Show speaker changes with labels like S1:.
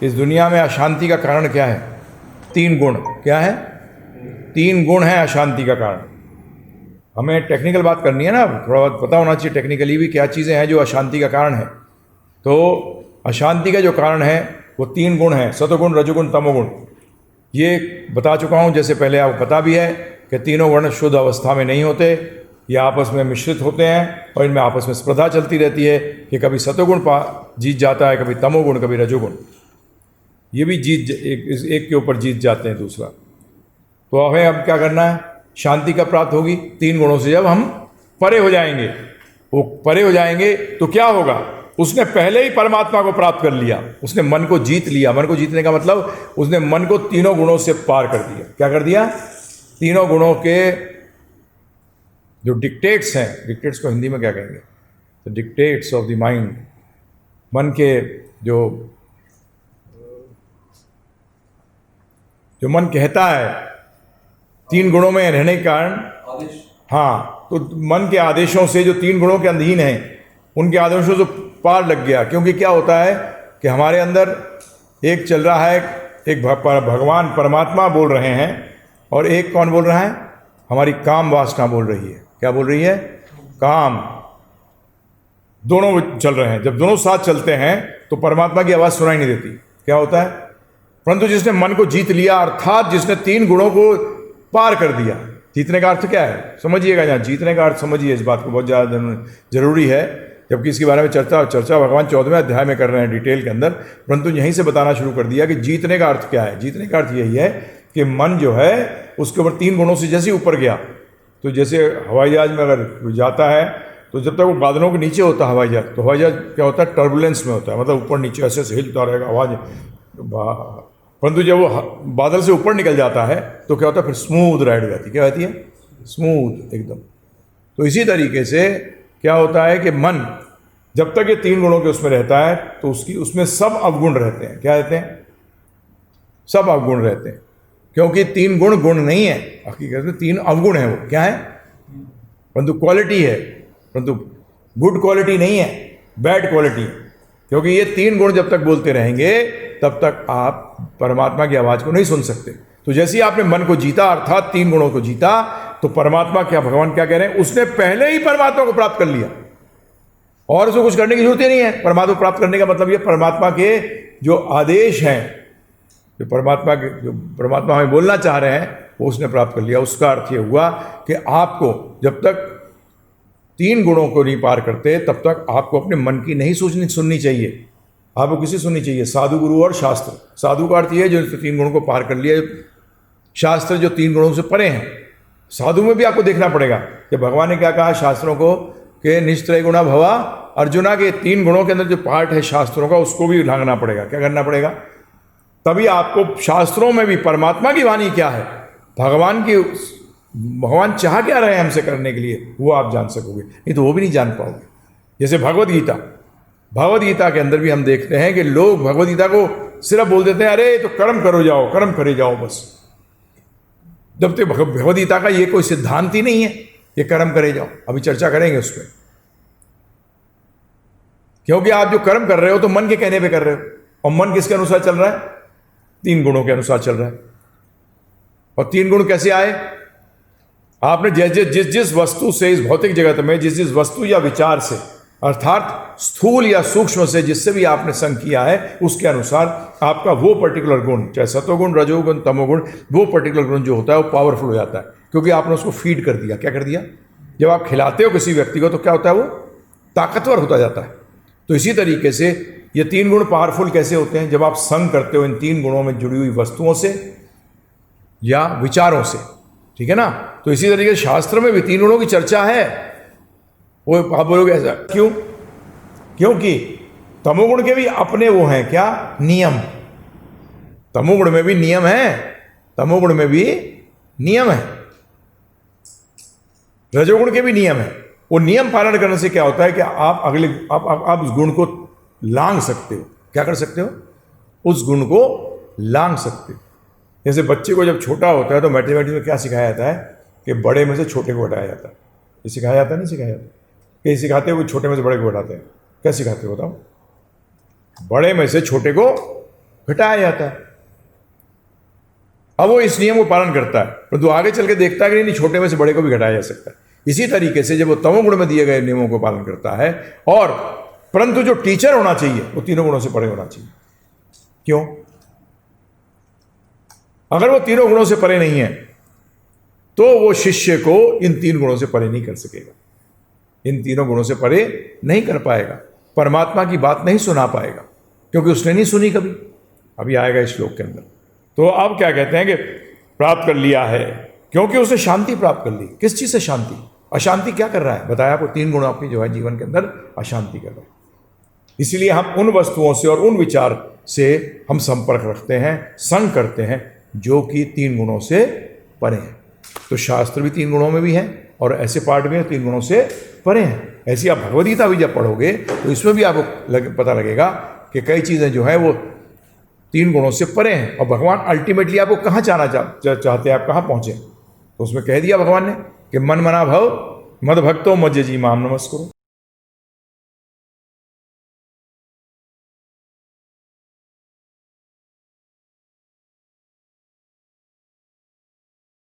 S1: इस दुनिया में अशांति का कारण क्या है? 3 गुण। क्या है? 3 गुण है अशांति का कारण। हमें टेक्निकल बात करनी है ना, थोड़ा बहुत पता होना चाहिए टेक्निकली भी क्या चीज़ें हैं जो अशांति का कारण है। तो अशांति का जो कारण है वो 3 गुण हैं, सतोगुण, रजोगुण, तमोगुण। ये बता चुका हूँ, जैसे पहले आपको पता भी है कि तीनों गुण शुद्ध अवस्था में नहीं होते, ये आपस में मिश्रित होते हैं और इनमें आपस में स्पर्धा चलती रहती है कि कभी सतोगुण जीत जाता है, कभी तमोगुण, कभी रजोगुण। ये भी एक के ऊपर जीत जाते हैं दूसरा। तो हमें अब क्या करना है? शांति कब प्राप्त होगी? 3 गुणों से जब हम परे हो जाएंगे। वो परे हो जाएंगे तो क्या होगा? उसने पहले ही परमात्मा को प्राप्त कर लिया, उसने मन को जीत लिया। मन को जीतने का मतलब उसने मन को तीनों गुणों से पार कर दिया। क्या कर दिया? तीनों गुणों के जो डिक्टेट्स हैं, डिक्टेट्स को हिंदी में क्या कहेंगे? तो डिक्टेट्स ऑफ द माइंड, मन के जो मन कहता है 3 गुणों में रहने के कारण, हाँ, तो मन के आदेशों से जो 3 गुणों के अधीन हैं उनके आदेशों से पार लग गया। क्योंकि क्या होता है कि हमारे अंदर एक चल रहा है, एक भगवान परमात्मा बोल रहे हैं और एक कौन बोल रहा है? हमारी काम वासना बोल रही है। क्या बोल रही है? काम। दोनों चल रहे हैं। जब दोनों साथ चलते हैं तो परमात्मा की आवाज़ सुनाई नहीं देती। क्या होता है? परंतु जिसने मन को जीत लिया, अर्थात जिसने 3 गुणों को पार कर दिया। जीतने का अर्थ क्या है? समझिएगा, यहाँ जीतने का अर्थ समझिए, इस बात को बहुत ज़्यादा जरूरी है। जबकि इसके बारे में चर्चा भगवान 14वें अध्याय में कर रहे हैं डिटेल के अंदर, परंतु यहीं से बताना शुरू कर दिया कि जीतने का अर्थ क्या है। जीतने का अर्थ यही है कि मन जो है उसके ऊपर 3 गुणों से जैसे ऊपर गया, तो जैसे हवाई जहाज में अगर जाता है तो जब तक वो बादलों के नीचे होता है हवाई जहाज, तो हवाई जहाज क्या होता है? टर्बुलेंस में होता है, मतलब ऊपर नीचे ऐसे हिलता रहेगा आवाज़। परंतु जब वो बादल से ऊपर निकल जाता है तो क्या होता है? फिर स्मूथ राइड हो जाती है। क्या होती है? स्मूथ एकदम। तो इसी तरीके से क्या होता है कि मन जब तक ये 3 गुणों के उसमें रहता है तो उसमें सब अवगुण रहते हैं। क्या रहते हैं? सब अवगुण रहते हैं। क्योंकि 3 गुण नहीं है, हकीकत में 3 अवगुण है। वो क्या है? परंतु क्वालिटी है, परंतु गुड क्वालिटी नहीं है, बैड क्वालिटी। क्योंकि ये 3 गुण जब तक बोलते रहेंगे तब तक आप परमात्मा की आवाज़ को नहीं सुन सकते। तो जैसे ही आपने मन को जीता, अर्थात 3 गुणों को जीता, तो परमात्मा क्या, भगवान क्या कह रहे हैं? उसने पहले ही परमात्मा को प्राप्त कर लिया और उसको कुछ करने की जरूरत ही नहीं है। परमात्मा को प्राप्त करने का मतलब ये परमात्मा के जो आदेश हैं, जो परमात्मा हमें बोलना चाह रहे हैं, वो उसने प्राप्त कर लिया। उसका अर्थ ये हुआ कि आपको जब तक 3 गुणों को नहीं पार करते तब तक आपको अपने मन की नहीं सुननी चाहिए। आपको किसी सुननी चाहिए? साधु, गुरु और शास्त्र। साधु का अर्थ ये है जो 3 गुणों को पार कर लिया, शास्त्र जो 3 गुणों से परे हैं। साधु में भी आपको देखना पड़ेगा कि भगवान ने क्या कहा शास्त्रों को कि निश्चय गुणा भवा। अर्जुना के 3 गुणों के अंदर जो पार्ट है शास्त्रों का, उसको भी लांघना पड़ेगा। क्या करना पड़ेगा? तभी आपको शास्त्रों में भी परमात्मा की वाणी क्या है, भगवान चाह क्या रहे हैं हमसे करने के लिए, वो आप जान सकोगे। नहीं तो वो भी नहीं जान पाओगे। जैसे भगवद गीता के अंदर भी हम देखते हैं कि लोग भगवद गीता को सिर्फ बोल देते हैं, अरे तो कर्म करो जाओ, कर्म करे जाओ बस। जब तक भगवद गीता का ये कोई सिद्धांत ही नहीं है कि कर्म करे जाओ। अभी चर्चा करेंगे उस पर। क्योंकि आप जो कर्म कर रहे हो तो मन के कहने पे कर रहे हो, और मन किसके अनुसार चल रहा है? 3 गुणों के अनुसार चल रहा है। और 3 गुण कैसे आए? आपने जिस वस्तु से, इस भौतिक जगत में जिस वस्तु या विचार से, अर्थात स्थूल या सूक्ष्म से जिससे भी आपने संग किया है, उसके अनुसार आपका वो पर्टिकुलर गुण, चाहे सतोगुण, रजोगुण, तमोगुण, वो पर्टिकुलर गुण जो होता है वो पावरफुल हो जाता है। क्योंकि आपने उसको फीड कर दिया। क्या कर दिया? जब आप खिलाते हो किसी व्यक्ति को तो क्या होता है? वो ताकतवर होता जाता है। तो इसी तरीके से ये 3 गुण पावरफुल कैसे होते हैं? जब आप संग करते हो इन 3 गुणों में जुड़ी हुई वस्तुओं से या विचारों से। ठीक है ना? तो इसी तरीके से शास्त्र में भी 3 गुणों की चर्चा है। वो आप बोलोगे ऐसा क्यों? क्योंकि तमोगुण के भी अपने वो हैं क्या? नियम। तमोगुण में भी नियम है, तमोगुण में भी नियम है, रजोगुण के भी नियम है। वो नियम पालन करने से क्या होता है कि आप उस गुण को लांघ सकते हो। क्या कर सकते हो? उस गुण को लांघ सकते हो। जैसे बच्चे को जब छोटा होता है तो मैथमेटिक्स में क्या सिखाया जाता है कि बड़े में से छोटे को घटाया जाता है। ये सिखाया जाता है? नहीं सिखाया जाता? कहीं सिखाते हो कि छोटे में से बड़े को घटाते हैं? क्या सिखाते हो बताओ? बड़े में से छोटे को घटाया जाता है। अब वो इस नियम को पालन करता है, परंतु आगे चल के देखता है कि नहीं, छोटे में से बड़े को भी घटाया जा सकता है। इसी तरीके से जब वो तमोगुण में दिए गए नियमों को पालन करता है, और परंतु जो टीचर होना चाहिए वो तीनों गुणों से परे होना चाहिए। क्यों? अगर वो तीनों गुणों से परे नहीं है तो वो शिष्य को इन 3 गुणों से परे नहीं कर सकेगा, इन तीनों गुणों से परे नहीं कर पाएगा, परमात्मा की बात नहीं सुना पाएगा, क्योंकि उसने नहीं सुनी कभी। अभी आएगा इस श्लोक के अंदर। तो अब क्या कहते हैं कि प्राप्त कर लिया है, क्योंकि उसने शांति प्राप्त कर ली। किस चीज से शांति? अशांति क्या कर रहा है? बताया आपको, 3 गुण अपनी जो है जीवन के अंदर अशांति कर रहे हैं। इसीलिए हम उन वस्तुओं से और उन विचार से हम संपर्क रखते हैं, संग करते हैं, जो कि 3 गुणों से परे हैं। तो शास्त्र भी 3 गुणों में भी है, और ऐसे पाठ भी 3 गुणों से परे हैं। ऐसी आप भगवद्गीता भी जब पढ़ोगे तो इसमें भी आपको पता लगेगा कि कई चीज़ें जो है वो 3 गुणों से परे हैं, और भगवान अल्टीमेटली आपको कहाँ जाना चाहते हैं, आप कहाँ पहुँचे। तो उसमें कह दिया भगवान ने कि मन मना भव मद भक्तो मज्ज जी माम नमस्कुरु।